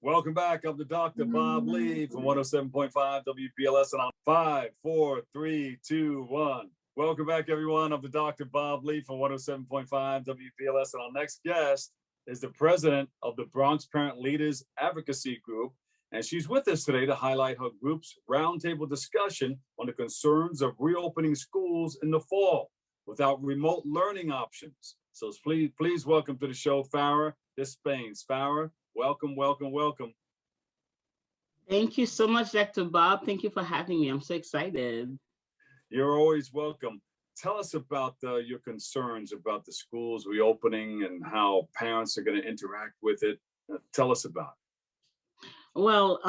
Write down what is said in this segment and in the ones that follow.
Welcome back. I'm the Dr. Bob Lee from 107.5 WPLS, and on 5, 4, 3, 2, 1. Welcome back, everyone. I'm the Dr. Bob Lee from 107.5 WPLS, and our next guest is the president of the Bronx Parent Leaders Advocacy Group, and she's with us today to highlight her group's roundtable discussion on the concerns of reopening schools in the fall without remote learning options. So please welcome to the show, Farah Despeignes. Farah, welcome. Thank you so much, Dr. Bob. Thank you for having me. I'm so excited. You're always welcome. Tell us about your concerns about the schools reopening and how parents are going to interact with it. Tell us about it. Well,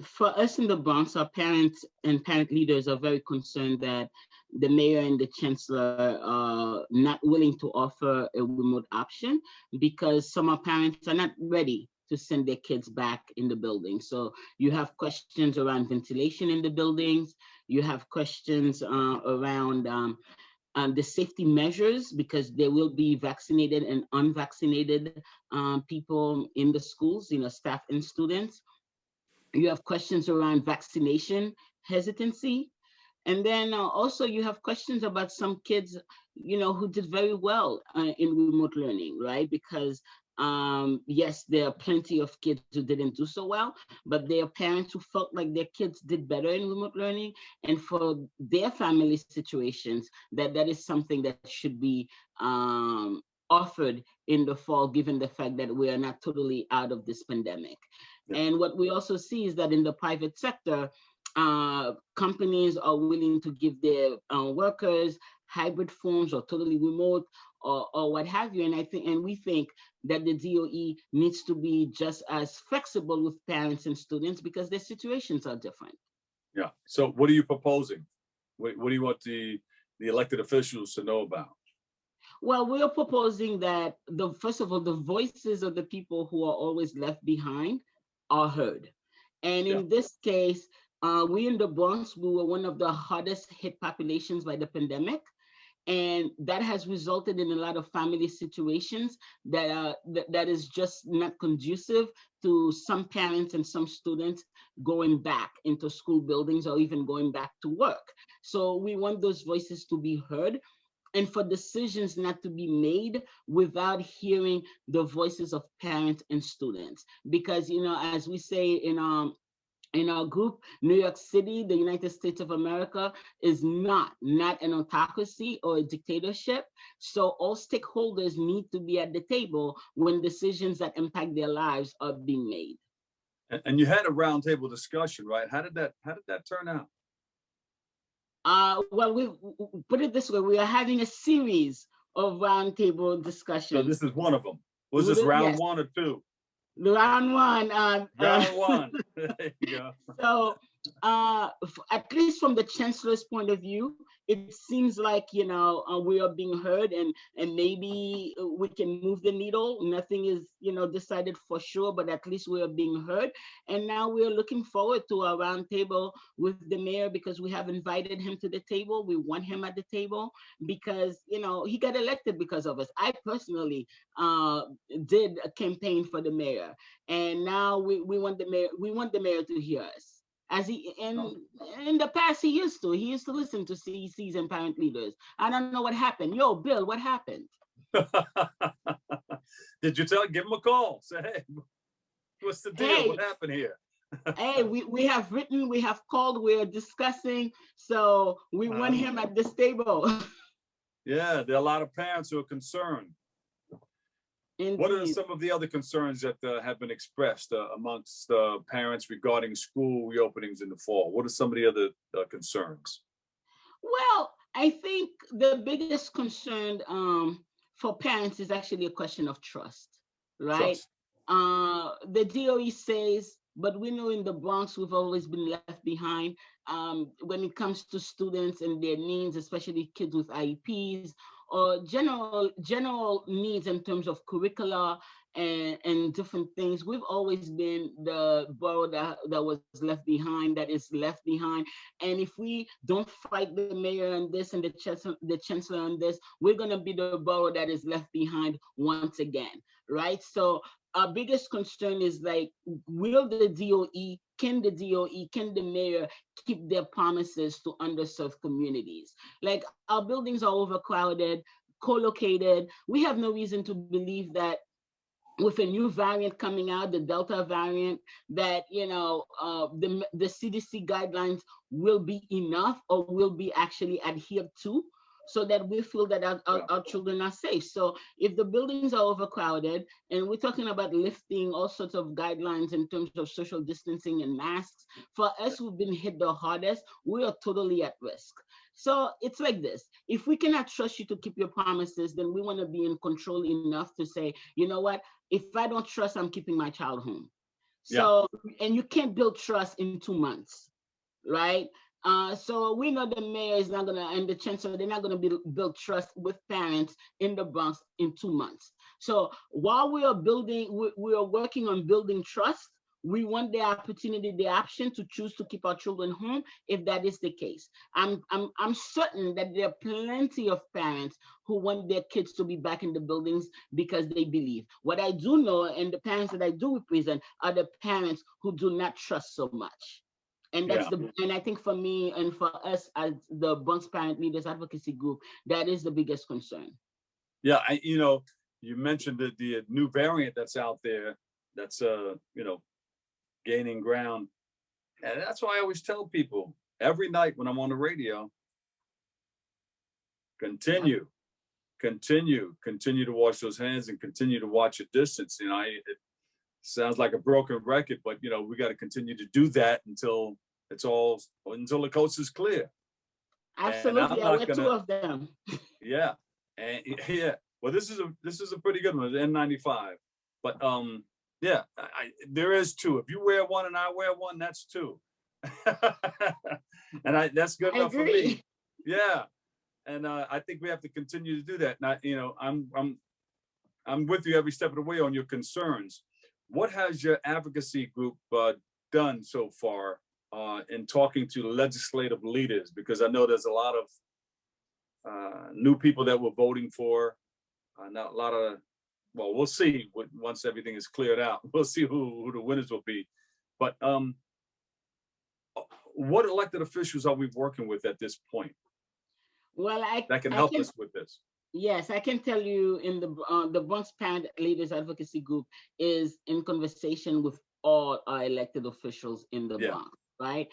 for us in the Bronx, our parents and parent leaders are very concerned that the mayor and the chancellor are not willing to offer a remote option because some of our parents are not ready to send their kids back in the building. So you have questions around ventilation in the buildings. You have questions around the safety measures, because there will be vaccinated and unvaccinated people in the schools, staff and students. You have questions around vaccination hesitancy. And then also you have questions about some kids, who did very well in remote learning, right? Because yes, there are plenty of kids who didn't do so well, but there are parents who felt like their kids did better in remote learning. And for their family situations, that is something that should be offered in the fall, given the fact that we are not totally out of this pandemic. Yeah. And what we also see is that in the private sector, companies are willing to give their workers hybrid forms or totally remote or what have you. And we think that the DOE needs to be just as flexible with parents and students because their situations are different. Yeah. So what are you proposing? What do you want the elected officials to know about? Well, we're proposing that first of all, the voices of the people who are always left behind are heard. And in this case, we in the Bronx, we were one of the hardest hit populations by the pandemic. And that has resulted in a lot of family situations that is just not conducive to some parents and some students going back into school buildings or even going back to work. So we want those voices to be heard and for decisions not to be made without hearing the voices of parents and students. Because, as we say in our group, New York City, the United States of America, is not an autocracy or a dictatorship. So all stakeholders need to be at the table when decisions that impact their lives are being made. And you had a roundtable discussion, right? How did that turn out? Well, we put it this way: we are having a series of roundtable discussions. So this is one of them. Was this round one or two? Round one. Round one. There you go. So, at least from the chancellor's point of view, it seems like we are being heard, and maybe we can move the needle. Nothing is decided for sure, but at least we are being heard. And now we are looking forward to a roundtable with the mayor because we have invited him to the table. We want him at the table because he got elected because of us. I personally did a campaign for the mayor, and now we want the mayor. We want the mayor to hear us. As in the past, he used to listen to CECs and parent leaders. I don't know what happened. Yo, Bill, what happened? Did you give him a call? Say, hey, what's the deal? Hey, what happened here? Hey, we have written, we have called, we're discussing. So we want him at this table. Yeah, there are a lot of parents who are concerned. Indeed. What are some of the other concerns that have been expressed amongst parents regarding school reopenings in the fall? What are some of the other concerns? Well, I think the biggest concern for parents is actually a question of trust, right? The DOE says, but we know in the Bronx, we've always been left behind when it comes to students and their needs, especially kids with IEPs, or general needs in terms of curricula and different things. We've always been the borough that was left behind, that is left behind. And if we don't fight the mayor on this and the chancellor on this, we're going to be the borough that is left behind once again, right? So our biggest concern is like, will the DOE, can the mayor keep their promises to underserved communities? Like, our buildings are overcrowded, co-located. We have no reason to believe that with a new variant coming out, the Delta variant, that the CDC guidelines will be enough or will be actually adhered to, so that we feel that our children are safe. So if the buildings are overcrowded, and we're talking about lifting all sorts of guidelines in terms of social distancing and masks, for us who've been hit the hardest, we are totally at risk. So it's like this: if we cannot trust you to keep your promises, then we want to be in control enough to say, you know what, if I don't trust, I'm keeping my child home. So, and you can't build trust in 2 months, right? So we know the mayor is not gonna, and the chancellor, they're not gonna build trust with parents in the Bronx in 2 months. So while we are building, we are working on building trust. We want the opportunity, the option to choose to keep our children home if that is the case. I'm certain that there are plenty of parents who want their kids to be back in the buildings because they believe. What I do know, and the parents that I do represent, are the parents who do not trust so much. And that's and I think for me and for us as the Bronx Parent Leaders Advocacy Group, that is the biggest concern. Yeah, you mentioned the new variant that's out there that's gaining ground. And that's why I always tell people every night when I'm on the radio, continue to wash those hands and continue to watch your distance. It sounds like a broken record, but we got to continue to do that until the coast is clear. Absolutely. I wear 2 of them. Yeah. And yeah. Well, this is a pretty good one, the N95. But there is 2. If you wear one and I wear one, that's 2. And that's good enough for me. Yeah. And I think we have to continue to do that. And I'm with you every step of the way on your concerns. What has your advocacy group done so far in talking to legislative leaders? Because I know there's a lot of new people that we're voting for. Not a lot of, well, we'll see once everything is cleared out. We'll see who the winners will be. But what elected officials are we working with at this point? Well, that can help us with this. Yes, I can tell you, in the Bronx Parent Leaders Advocacy Group is in conversation with all our elected officials in the Bronx. Right.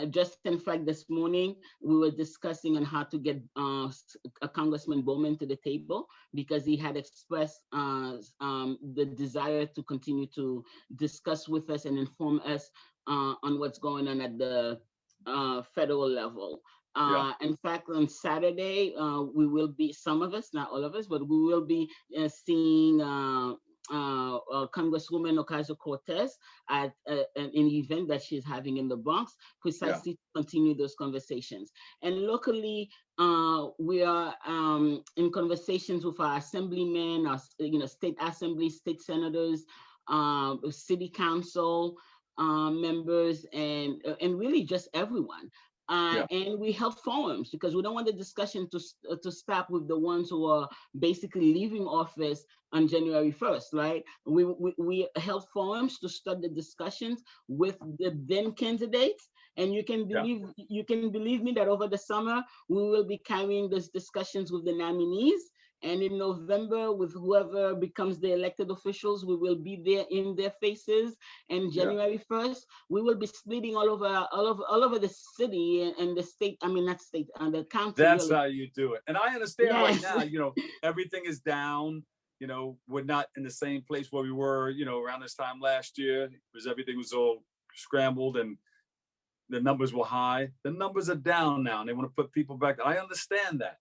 Just in fact, this morning we were discussing on how to get a Congressman Bowman to the table, because he had expressed the desire to continue to discuss with us and inform us on what's going on at the federal level. In fact, on Saturday, we will be, some of us, not all of us, but we will be seeing Congresswoman Ocasio-Cortez at an event that she's having in the Bronx, precisely to continue those conversations. And locally, we are in conversations with our assemblymen, our state assembly, state senators, city council members, and really just everyone. And we held forums because we don't want the discussion to stop with the ones who are basically leaving office on January 1st, right? We held forums to start the discussions with the then candidates. And you can believe me that over the summer, we will be carrying those discussions with the nominees. And in November, with whoever becomes the elected officials, we will be there in their faces. And January 1st, we will be splitting all over the city and the state. I mean, not state, the county. That's how you do it. And I understand right now, everything is down. We're not in the same place where we were, around this time last year, because everything was all scrambled and the numbers were high. The numbers are down now, and they want to put people back. I understand that.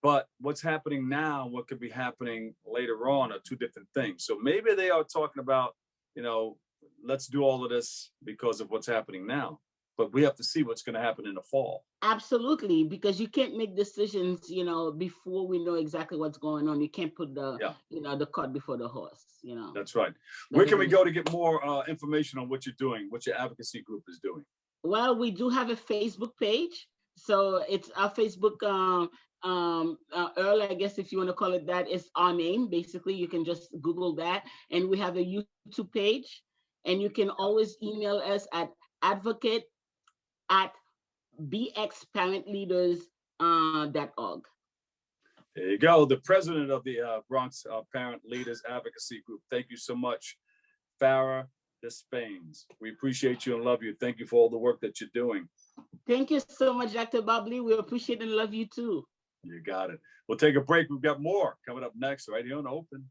But what's happening now, what could be happening later on, are 2 different things. So maybe they are talking about, let's do all of this because of what's happening now. But we have to see what's going to happen in the fall. Absolutely, because you can't make decisions, before we know exactly what's going on. You can't put the cart before the horse. That's right. Where can we go to get more information on what you're doing, what your advocacy group is doing? Well, we do have a Facebook page. So it's our Facebook Earl, I guess if you want to call it that, is our name. Basically, you can just Google that, and we have a YouTube page, and you can always email us at advocate@bxparentleaders.org. There you go. The president of the Bronx Parent Leaders Advocacy Group. Thank you so much, Farah Despeignes. We appreciate you and love you. Thank you for all the work that you're doing. Thank you so much, Dr. Bob Lee. We appreciate and love you too. You got it. We'll take a break. We've got more coming up next right here on Open.